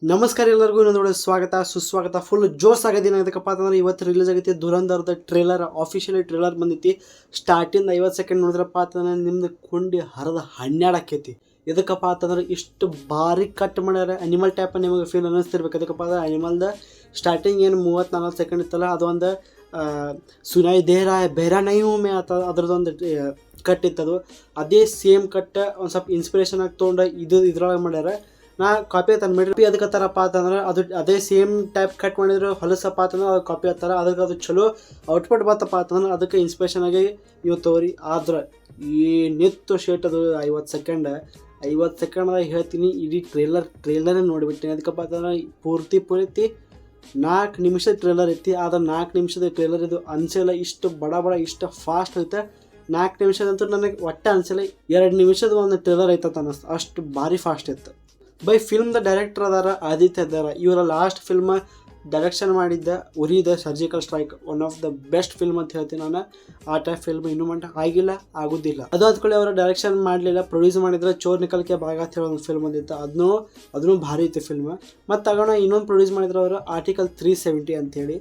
ನಮಸ್ಕಾರ ಎಲ್ಲರಿಗೂ ಇನ್ನೊಂದು ಸ್ವಾಗತ ಸುಸ್ವಾಗತ. ಫುಲ್ ಜೋಸ್ ಆಗದಿನ ಅದಕ್ಕಪ್ಪ ಅಂತಂದ್ರೆ ಇವತ್ತು ರಿಲೀಸ್ ಆಗೈತಿ ದುರಂಧರದ ಟ್ರೇಲರ್. ಆಫಿಷಿಯಲಿ ಟ್ರೇಲರ್ ಬಂದೈತಿ. ಸ್ಟಾರ್ಟಿಂದ 50 ಸೆಕೆಂಡ್ ನೋಡಿದ್ರಪ್ಪ ಅಂತಂದ್ರೆ ನಿಮ್ದು ಕುಂಡಿ ಹರಿದ 12 ಆಕೈತಿ. ಎದಕ್ಕಪ್ಪ ಅಂತಂದ್ರೆ ಇಷ್ಟು ಭಾರಿ ಕಟ್ ಮಾಡ್ಯಾರ. ಅನಿಮಲ್ ಟೈಪ್ ನಿಮಗೆ ಫೀಲ್ ಅನ್ನಿಸ್ತಿರ್ಬೇಕು. ಅದಕ್ಕಪ್ಪ ಅಂದ್ರೆ ಅನಿಮಲ್ದ ಸ್ಟಾರ್ಟಿಂಗ್ ಏನು 34 ಸೆಕೆಂಡ್ ಇತ್ತಲ್ಲ, ಅದೊಂದು ಸುನಾಯಿ ದೇಹರ ಬೇರೆ ನೈವು ಮೇ ಅದ್ರದ್ದೊಂದು ಕಟ್ ಇತ್ತದು. ಅದೇ ಸೇಮ್ ಕಟ್ ಒಂದು ಸ್ವಲ್ಪ ಇನ್ಸ್ಪಿರೇಷನ್ ಆಗಿ ತೊಗೊಂಡು ಇದ್ರೊಳಗೆ ಮಾಡ್ಯಾರ. ನಾ ಕಾಪಿ ತಂದ್ಬಿಡ್ರಿ ಅದಕ್ಕೆ ಥರಪ್ಪ ಅಂತಂದ್ರೆ ಅದು ಅದೇ ಸೇಮ್ ಟೈಪ್ ಕಟ್ ಮಾಡಿದ್ರು ಹೊಲಸಪ್ಪ ಅಂತಂದ್ರೆ ಅದು ಕಾಪಿ ಹತ್ತಾರ. ಅದಕ್ಕೆ ಅದು ಚಲೋ ಔಟ್ಪುಟ್ ಬರ್ತಪ್ಪ ಅಂತಂದ್ರೆ ಅದಕ್ಕೆ ಇನ್ಸ್ಪಿರೇಷನ್ ಆಗಿ ನೀವು ತಗೋರಿ. ಆದ್ರೆ ಏನಿತ್ತು ಶೇಟ್ ಅದು 50 ಸೆಕೆಂಡ್ದಾಗ ಹೇಳ್ತೀನಿ. ಇಡೀ ಟ್ರೇಲರೇ ನೋಡಿಬಿಡ್ತೀನಿ. ಅದಕ್ಕಪ್ಪ ಅಂತಂದ್ರೆ ಪೂರ್ತಿ 4 ನಿಮಿಷದ ಟ್ರೇಲರ್ ಐತಿ. ಆದ್ರೆ 4 ನಿಮಿಷದ ಟ್ರೇಲರ್ ಇದು ಅನ್ಸಿಲ್ಲ. ಇಷ್ಟು ಬಡ ಇಷ್ಟು ಫಾಸ್ಟ್ ಐತೆ. 4 ನಿಮಿಷದಂತೂ ನನಗೆ ಒಟ್ಟೆ ಅನ್ಸಿಲ್ಲ. 2 ನಿಮಿಷದ ಒಂದು ಟ್ರೇಲರ್ ಐತತ್ ಅನ್ನಿಸ್ತು. ಅಷ್ಟು ಭಾರಿ ಫಾಸ್ಟ್ ಇತ್ತು. ಬೈ ಫಿಲ್ಮ್ದ ಡೈರೆಕ್ಟರ್ ಅದಾರ ಆದಿತ್ಯ ಅದಾರ. ಇವರ ಲಾಸ್ಟ್ ಫಿಲ್ಮ್ ಡೈರೆಕ್ಷನ್ ಮಾಡಿದ್ದ ಉರಿ the surgical strike, one of the best film ಅಂತ ಹೇಳ್ತೀನಿ ನಾನು. ಆ ಟೈಪ್ ಫಿಲ್ಮ್ ಇನ್ನೂ ಆಗಿಲ್ಲ, ಆಗೋದಿಲ್ಲ. ಅದು ಅಂದ್ಕೊಳ್ಳಿ ಅವರು ಡೈರೆಕ್ಷನ್ ಮಾಡಲಿಲ್ಲ, ಪ್ರೊಡ್ಯೂಸ್ ಮಾಡಿದ್ರೆ ಚೋರ್ ನಿಕಲ್ಕೆ ಭಾಗ ಅಂತ ಹೇಳೋ ಒಂದು ಫಿಲ್ಮ್ ಬಂದಿತ್ತು. ಅದನ್ನು ಭಾರಿ ಇತ್ತು ಫಿಲ್ಮ್. ಮತ್ತು ತಗೋಣ ಇನ್ನೊಂದು ಪ್ರೊಡ್ಯೂಸ್ ಮಾಡಿದ್ರು ಅವರು ಆರ್ಟಿಕಲ್ 370 ಅಂತೇಳಿ,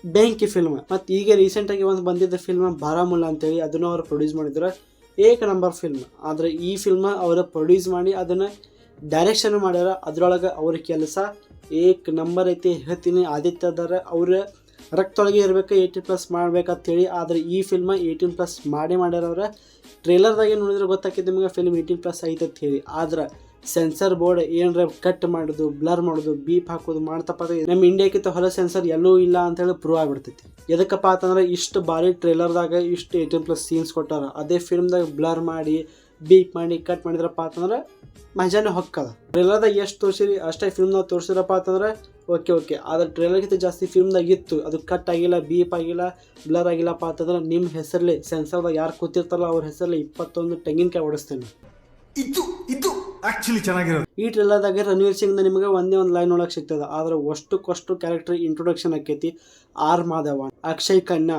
ಬೆಂಕಿ ಫಿಲ್ಮ್. ಮತ್ತು ಈಗ ರೀಸೆಂಟಾಗಿ ಒಂದು ಬಂದಿದ್ದ ಫಿಲ್ಮ್ ಬಾರಾಮುಲ್ಲಾ ಅಂತೇಳಿ, ಅದನ್ನು ಅವರು ಪ್ರೊಡ್ಯೂಸ್ ಮಾಡಿದ್ರು. ಏಕ ನಂಬರ್ ಫಿಲ್ಮ್. ಆದರೆ ಈ ಫಿಲ್ಮ್ ಅವರ ಪ್ರೊಡ್ಯೂಸ್ ಮಾಡಿ ಅದನ್ನು ಡೈರೆಕ್ಷನ್ ಮಾಡ್ಯಾರ. ಅದ್ರೊಳಗೆ ಅವ್ರ ಕೆಲಸ ಏಕ್ ನಂಬರ್ ಐತಿ ಹೇಳ್ತೀನಿ. ಆದಿತ್ಯ ಅದಾರ ಅವ್ರ ರಕ್ತೊಳಗೆ ಇರಬೇಕು, 18+ ಮಾಡ್ಬೇಕಂತೇಳಿ. ಆದರೆ ಈ ಫಿಲ್ಮ್ 18+ ಮಾಡ್ಯಾರ. ಅವ್ರ ಟ್ರೇಲರ್ದಾಗೆ ನೋಡಿದ್ರೆ ಗೊತ್ತಾಕಿದ್ದು ನಿಮಗೆ ಫಿಲ್ಮ್ 18+ ಐತೆ ಅಂತ ಹೇಳಿ. ಆದ್ರೆ ಸೆನ್ಸರ್ ಬೋರ್ಡ್ ಏನರ ಕಟ್ ಮಾಡೋದು, ಬ್ಲರ್ ಮಾಡೋದು, ಬೀಪ್ ಹಾಕೋದು ಮಾಡ್ತಪ್ಪ. ನಮ್ಮ ಇಂಡಿಯಾಕ್ಕಿಂತ ಹೊಲ ಸೆನ್ಸರ್ ಎಲ್ಲೂ ಇಲ್ಲ ಅಂತೇಳಿ ಪ್ರೂವ್ ಆಗಿಬಿಡ್ತೈತಿ. ಎದಕ್ಕಪ್ಪ ಅಂತಂದ್ರೆ ಇಷ್ಟು ಭಾರಿ ಟ್ರೇಲರ್ದಾಗ ಇಷ್ಟು 18+ ಸೀನ್ಸ್ ಕೊಟ್ಟಾರ. ಅದೇ ಫಿಲ್ಮ್ದಾಗ ಬ್ಲರ್ ಮಾಡಿ ಬೀಪ್ ಮಾಡಿ ಕಟ್ ಮಾಡಿದ್ರಪ್ಪ ಅಂತಂದ್ರೆ ಮಜಾನೇ ಹೊಕ್ಕದ. ಟ್ರೇಲರ್ದಾಗ ಎಷ್ಟು ತೋರಿಸಿರಿ ಅಷ್ಟೇ ಫಿಲ್ಮ್ದಾಗ ತೋರಿಸಿರಪ್ಪ ಅಂತಂದ್ರೆ ಓಕೆ. ಆದರೆ ಟ್ರೇಲರ್ಗಿಂತ ಜಾಸ್ತಿ ಫಿಲ್ಮ್ದಾಗ ಇತ್ತು. ಅದು ಕಟ್ ಆಗಿಲ್ಲ, ಬೀಪ್ ಆಗಿಲ್ಲ, ಬ್ಲರ್ ಆಗಿಲ್ಲಪ್ಪ ಅಂತಂದ್ರೆ ನಿಮ್ಮ ಹೆಸರಲ್ಲಿ ಸೆನ್ಸರ್ದಾಗ ಯಾರು ಕೂತಿರ್ತಾರಲ್ಲ ಅವ್ರ ಹೆಸರಲ್ಲಿ 21 ತೆಂಗಿನಕಾಯಿ ಓಡಿಸ್ತೇನೆ. ಇದು ಆಕ್ಚುಲಿ ಚೆನ್ನಾಗಿರೋದು. ಈ ಟ್ರೇಲರ್ದಾಗ ರಣವೀರ್ ಸಿಂಗ್ನ ನಿಮಗೆ ಒಂದೇ ಒಂದು ಲೈನ್ ನೋಡಕ್ಕೆ ಸಿಗ್ತದೆ. ಆದ್ರೆ ಅಷ್ಟು ಕ್ಯಾರೆಕ್ಟರ್ ಇಂಟ್ರೊಡಕ್ಷನ್ ಆಕೈತಿ. ಆರ್ ಮಾಧವನ್, ಅಕ್ಷಯ್ ಖನ್ನಾ,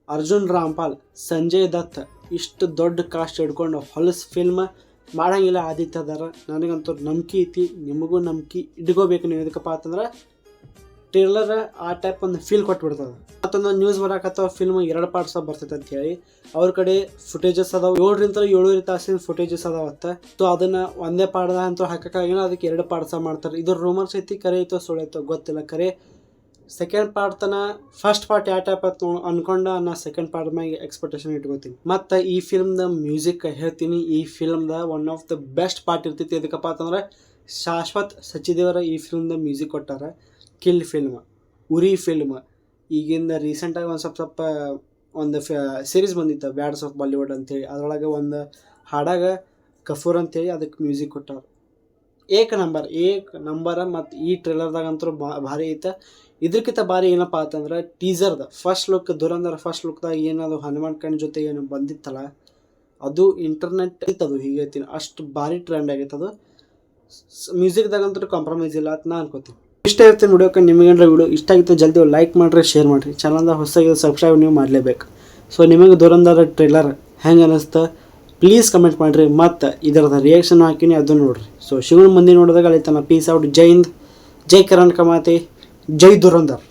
ಅರ್ಜುನ್ ರಾಮ್ಪಾಲ್, ಸಂಜಯ್ ದತ್, ಇಷ್ಟು ದೊಡ್ಡ ಕಾಸ್ಟ್ ಹಿಡ್ಕೊಂಡು ಹೊಲಸು ಫಿಲ್ಮ್ ಮಾಡಂಗಿಲ್ಲ ಆದಿತ್ಯ ಅದಾರ. ನನಗಂತೂ ನಂಬಿಕೆ ಐತಿ, ನಿಮಗೂ ನಂಬಿಕೆ ಇಟ್ಕೋಬೇಕು ನೀವು. ಎದಕ್ಕಪ್ಪ ಅಂತಂದ್ರೆ ಟ್ರೇಲರ್ ಆ ಟೈಪ್ ಒಂದು ಫೀಲ್ ಕೊಟ್ಬಿಡ್ತದೆ. ಮತ್ತೊಂದು ನ್ಯೂಸ್ ಬರಾಕತ್ತವ ಫಿಲ್ಮ್ 2 ಪಾರ್ಟ್ಸ್ ಬರ್ತೈತೆ ಅಂತ ಹೇಳಿ. ಅವ್ರ ಕಡೆ ಫುಟೇಜಸ್ ಅದಾವ, 7 ತಾಸಿನ ಫುಟೇಜಸ್ ಅದಾವತ್ತ. ಸೊ ಅದನ್ನ ಒಂದೇ ಪಾರ್ಟ್ದಾಗ ಅಂತೂ ಹಾಕಕ್ಕಾಗಿಲ್ಲ, ಅದಕ್ಕೆ 2 ಪಾರ್ಟ್ಸ್ ಮಾಡ್ತಾರೆ. ಇದು ರೂಮರ್ಸ್ ಐತಿ, ಕರೆ ಐತೋ ಸುಳ್ಳು ಐತೋ ಗೊತ್ತಿಲ್ಲ. ಕರೆ ಸೆಕೆಂಡ್ ಪಾರ್ಟ್ ಫಸ್ಟ್ ಪಾರ್ಟ್ ಯಾವ ಟೈಪ್ ಆಯ್ತು ಅನ್ಕೊಂಡು ನಾ ಸೆಕೆಂಡ್ ಪಾರ್ಟ್ ಮ್ಯಾಗೆ ಎಕ್ಸ್ಪೆಕ್ಟೇಷನ್ ಇಟ್ಕೋತೀನಿ. ಮತ್ತು ಈ ಫಿಲ್ಮ್ದ ಮ್ಯೂಸಿಕ್ ಹೇಳ್ತೀನಿ. ಈ ಫಿಲ್ಮ್ದ one of the best part ಇರ್ತೈತಿ. ಎದಕ್ಕಪ್ಪ ಅಂತಂದ್ರೆ ಶಾಶ್ವತ್ ಸಚ್ಚಿದೇವರ ಈ ಫಿಲ್ಮ್ದ ಮ್ಯೂಸಿಕ್ ಕೊಟ್ಟಾರ. ಕಿಲ್ ಫಿಲ್ಮ್, ಉರಿ ಫಿಲ್ಮ್, ಈಗಿಂದ ರೀಸೆಂಟಾಗಿ ಒಂದು ಸೀರೀಸ್ ಬಂದಿತ್ತು ಬ್ಯಾಡ್ಸ್ ಆಫ್ ಬಾಲಿವುಡ್ ಅಂತೇಳಿ. ಅದರೊಳಗೆ ಒಂದು ಹಾಡಾಗ ಕಫೂರ್ ಅಂತೇಳಿ ಅದಕ್ಕೆ ಮ್ಯೂಸಿಕ್ ಕೊಟ್ಟಾರ. ಏಕ ನಂಬರ. ಮತ್ತು ಈ ಟ್ರೇಲರ್ದಾಗಂತೂ ಭಾರಿ ಐತೆ. ಇದಕ್ಕಿಂತ ಭಾರಿ ಏನಪ್ಪ ಅಂತಂದ್ರೆ ಟೀಸರ್ದ ಫಸ್ಟ್ ಲುಕ್, ದುರಂಧರ ಫಸ್ಟ್ ಲುಕ್ದಾಗ ಏನದು ಹನುಮಾನ್ ಕಣ್ ಜೊತೆ ಏನು ಬಂದಿತ್ತಲ್ಲ, ಅದು ಇಂಟರ್ನೆಟ್ ಇತ್ತದು ಹೀಗೈತಿ. ಅಷ್ಟು ಭಾರಿ ಟ್ರೆಂಡ್ ಆಗೈತೆ ಅದು. ಮ್ಯೂಸಿಕ್ದಾಗಂತೂ ಕಾಂಪ್ರಮೈಸ್ ಇಲ್ಲ ಅಂತ ನಾ ಅನ್ಕೋತೀನಿ. ಇಷ್ಟ ಇರ್ತೀನಿ ವಿಡಿಯೋಕ್ಕೆ. ನಿಮಗೇನಾರ ವಿಡಿಯೋ ಇಷ್ಟ ಆಗಿತ್ತು ಜಲ್ದಿ ಲೈಕ್ ಮಾಡಿರಿ, ಶೇರ್ ಮಾಡಿರಿ. ಚಾನಲ್ದಾಗ ಹೊಸದಾಗಿ ಸಬ್ಸ್ಕ್ರೈಬ್ ನೀವು ಮಾಡಲೇಬೇಕು. ಸೊ ನಿಮಗೆ ದುರಂಧರ ಟ್ರೇಲರ್ ಹೆಂಗೆ ಅನ್ನಿಸ್ತಾ ಪ್ಲೀಸ್ ಕಮೆಂಟ್ ಮಾಡಿರಿ. ಮತ್ತು ಇದರದ ರಿಯಾಕ್ಷನ್ ಹಾಕಿನಿ, ಅದನ್ನು ನೋಡಿರಿ. ಸೊ ಶಿವನ ಮಂದಿ ನೋಡಿದಾಗ ಅಲ್ಲಿ ತನ್ನ ಪೀಸ್ ಔಟ್. ಜೈ ಹಿಂದ್, ಜೈ ಕರ್ನಾಟಕ ಮಾತೆ, ಜೈ ದುರಂಧರ್.